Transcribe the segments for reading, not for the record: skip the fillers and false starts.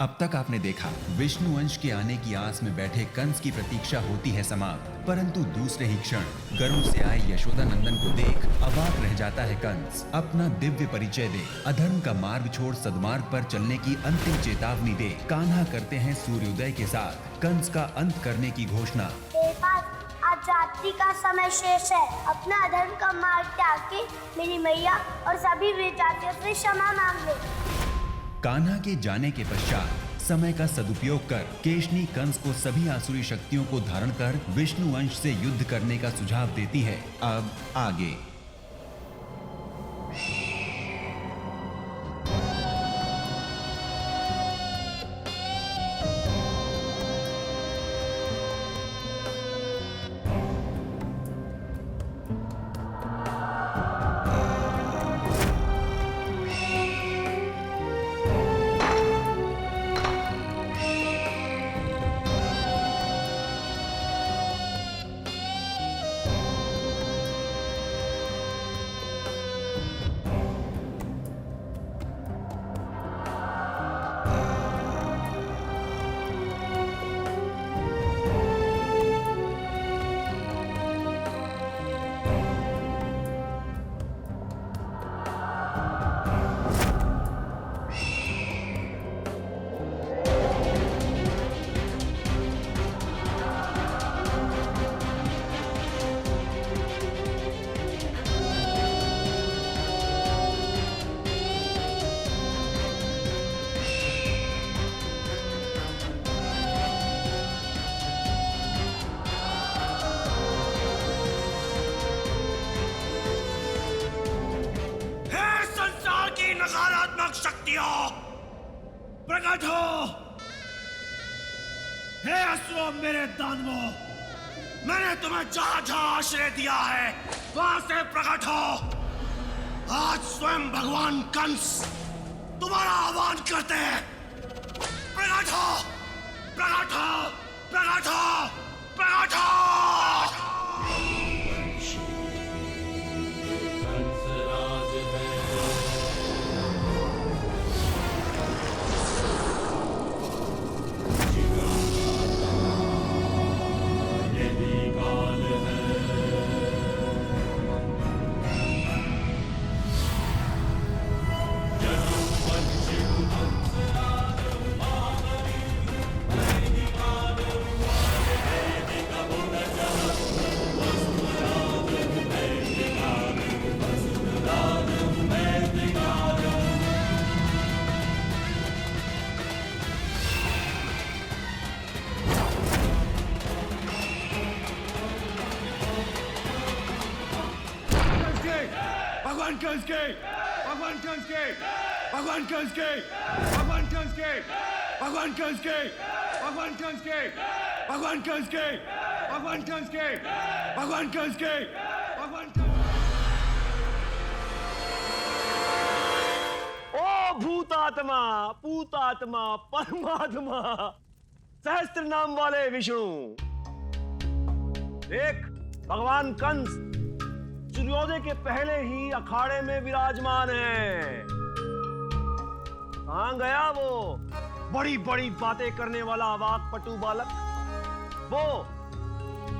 अब तक आपने देखा विष्णु अंश के आने की आस में बैठे कंस की प्रतीक्षा होती है समाप्त, परंतु दूसरे ही क्षण गरुड़ से आए यशोदा नंदन को देख अवाक रह जाता है कंस। अपना दिव्य परिचय दे, अधर्म का मार्ग छोड़ सद्मार्ग पर चलने की अंतिम चेतावनी दे, कान्हा करते हैं सूर्योदय के साथ कंस का अंत करने की घोषणा। आज रात्रि का समय शेष है, अपना अधर्म का मार्ग त्याग के मेरी मैया और सभी वीर जातियों से क्षमा मांग ले। कान्हा के जाने के पश्चात समय का सदुपयोग कर केशनी कंस को सभी आसुरी शक्तियों को धारण कर विष्णु अंश से युद्ध करने का सुझाव देती है। अब आगे नकारात्मक शक्तियों प्रकट हो। हे असुरों, मेरे दानवों, मैंने तुम्हें जहां जहां आश्रय दिया है वहां से प्रकट हो। आज स्वयं भगवान कंस तुम्हारा आह्वान करते हैं। प्रकट हो, प्रकट हो, प्रकट हो, प्रकट हो। भगवान कंस के, भगवान कंस के, भगवान कंस के, भगवान कंस के, भगवान कंस के, भगवान कंस के, भगवान कंस के, भगवान कंस के, भगवान कंस के, भगवान ओ भूतात्मा, पूतात्मा, परमात्मा, सहस्त्र नाम वाले विष्णु, देख भगवान कंस सूर्योदय के पहले ही अखाड़े में विराजमान है। कहां गया वो बड़ी बड़ी बातें करने वाला अवाक पटु बालक? वो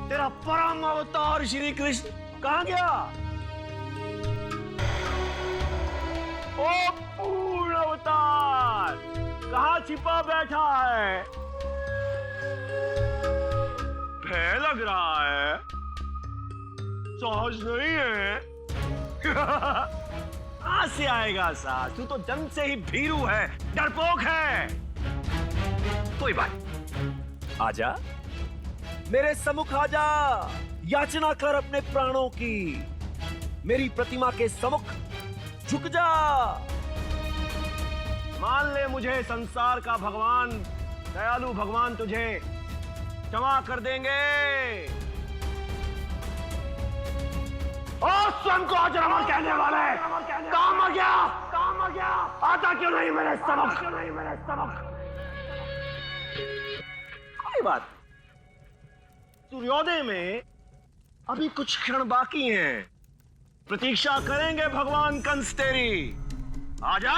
तेरा परम अवतार श्री कृष्ण कहां गया? ओ पूर्ण अवतार कहां छिपा बैठा है? भय लग रहा है, सहज नहीं है। कहां से आएगा साहस? तू तो जन्म से ही भीरू है, डरपोक है। कोई बात, आजा मेरे सम्मुख आजा, याचना कर अपने प्राणों की, मेरी प्रतिमा के सम्मुख झुक जा। मान ले मुझे संसार का भगवान, दयालु भगवान तुझे क्षमा कर देंगे। और स्वयं को आज रमण कहने वाले काम आ गया, काम आ गया। आता क्यों नहीं मेरे सम्मुख, क्यों नहीं मेरे सम्मुख? कोई बात, सूर्योदय में अभी कुछ क्षण बाकी हैं, प्रतीक्षा करेंगे भगवान कंस तेरी। आजा।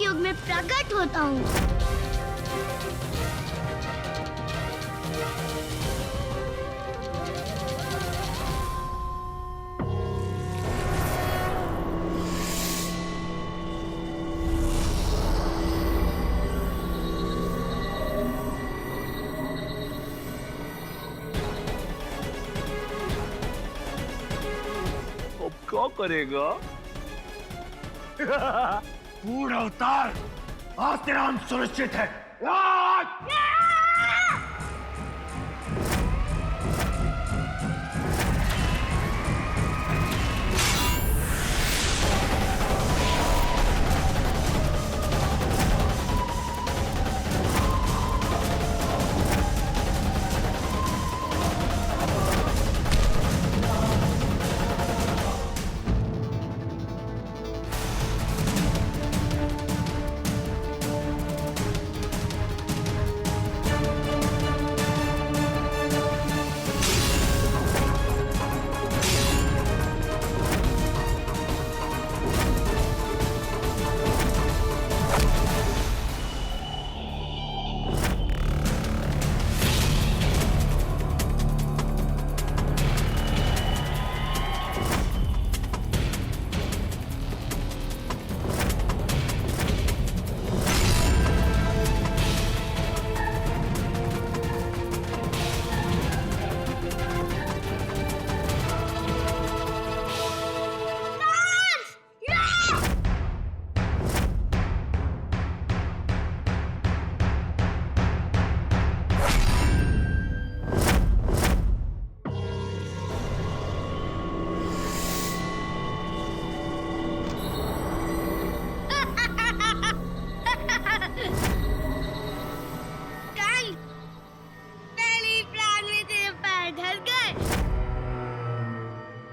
संसारिक युग में प्रकट होता हूँ। अब क्या करेगा? पूर्ण अवतार, आज तेरा अंत सुनिश्चित है। आज!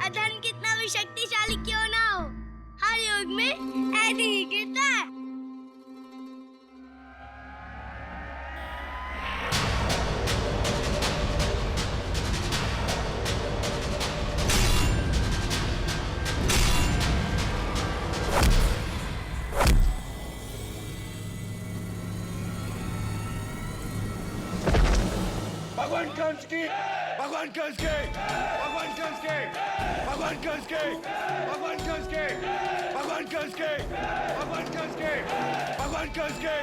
अधर्म कितना भी शक्तिशाली क्यों ना हो, हर युग में ऐसे ही गिरता है। भगवान कंस की, भगवान कंस के, भगवान कंस के, भगवान कंस के, भगवान कंस के, भगवान कंस के, भगवान कंस के, भगवान कंस के,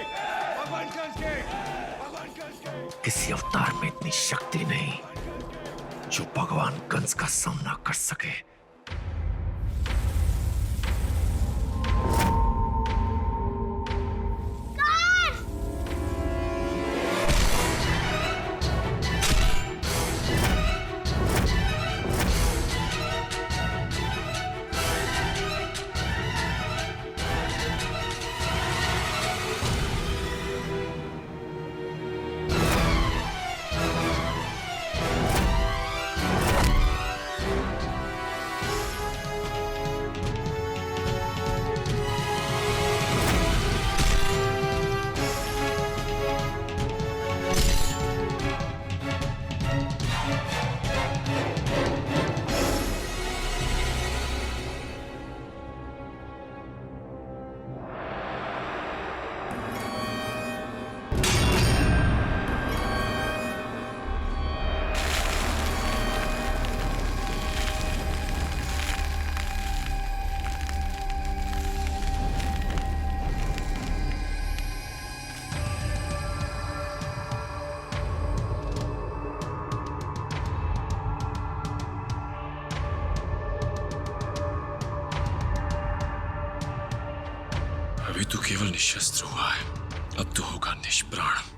भगवान कंस के, भगवान कंस के। किसी अवतार में इतनी शक्ति नहीं जो भगवान कंस का सामना कर सके। अभी तो केवल निशस्त्र हुआ है, अब तो होगा निष्प्राण।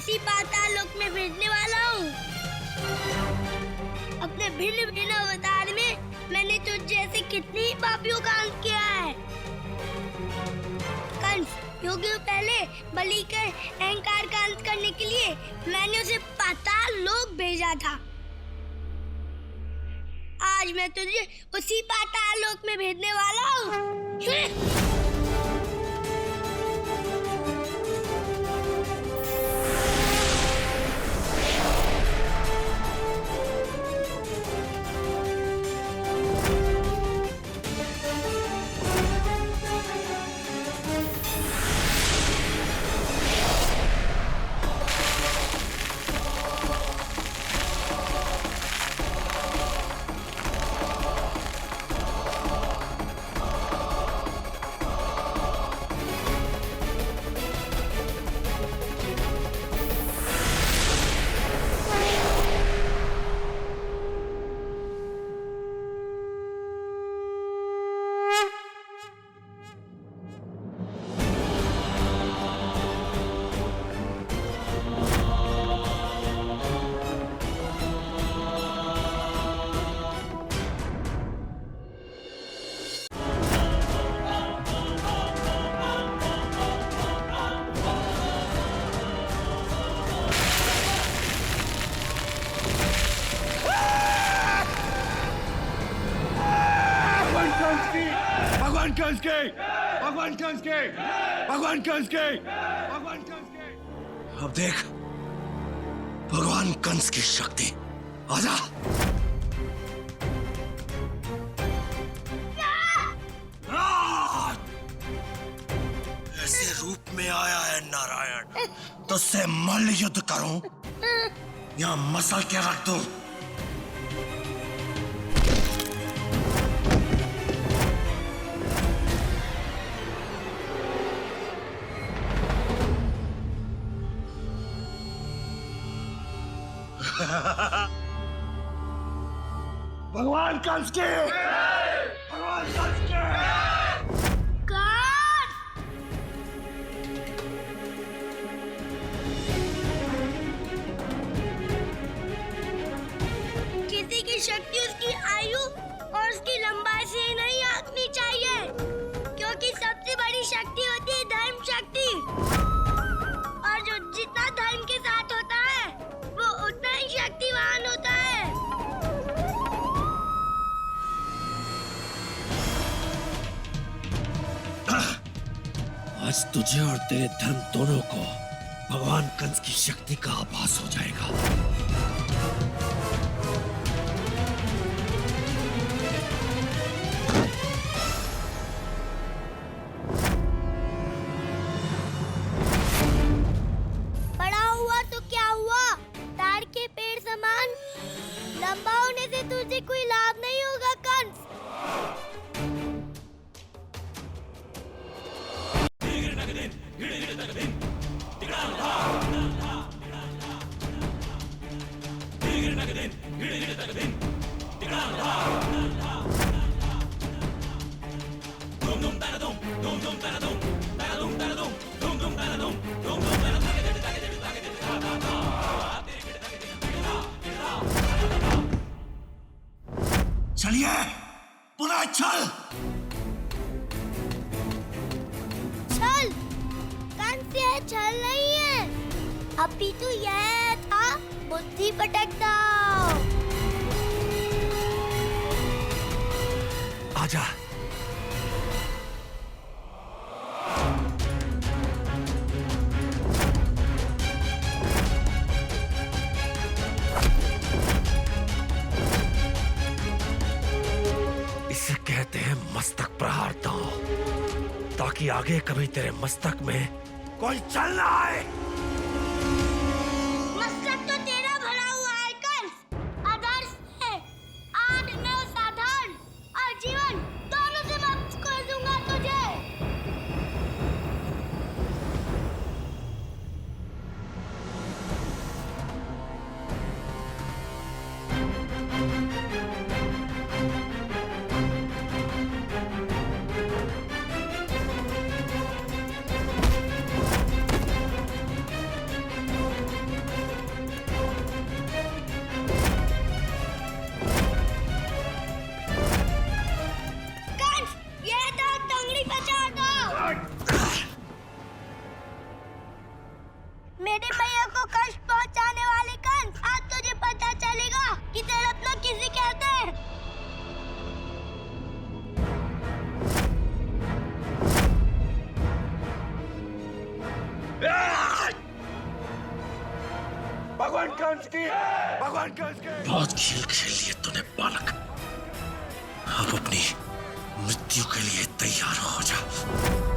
उसी पाताल लोक में भेजने वाला हूँ। अपने भिन्न भिन्न अवतार में मैंने तुझ जैसे कितने ही पापियों का अंत किया है। कंस, युगों पहले बलि के अहंकार का अंत करने के लिए मैंने उसे पाताल लोक भेजा था। आज मैं तुझे उसी पाताल लोक में भेजने वाला हूँ। भगवान कंस के, भगवान कंस के, भगवान कंस के, भगवान कंस के। अब देख भगवान कंस की शक्ति। आजा। ऐसे रूप में आया है नारायण, तुझसे मल्ल युद्ध करूं या मसल के रख दूं? भगवान कंस के, भगवान कंस के। किसी की शक्ति उसकी आयु और उसकी लंबाई से नहीं आंकनी चाहिए, क्योंकि सबसे बड़ी शक्ति होती है धर्म शक्ति। और जो जितना धर्म के साथ होता है वो उतना ही शक्तिवान होता है। आज तुझे और तेरे धर्म दोनों को भगवान कंस की शक्ति का आभास हो जाएगा। बड़ा हुआ तो क्या हुआ, ताड़ के पेड़ समान लंबा होने से तुझे कोई लाभ नहीं होगा कंस। चलिए पुनः चल। चल कंस, यह छल नहीं है, अभी तो यह था बुद्धि पटकता। आजा। इसे कहते हैं मस्तक प्रहार दांव, ताकि आगे कभी तेरे मस्तक में कोई चल ना आए। मस्तक तो तेरा भरा हुआ है कंस, आदर्श है। आज मैं उस साधारण और जीवन दोनों से मुक्त कर दूंगा तुझे। भगवान कंस की है, भगवान कंस की। बहुत खेल खेल लिए तूने बालक, अब अपनी मृत्यु के लिए तैयार हो जा।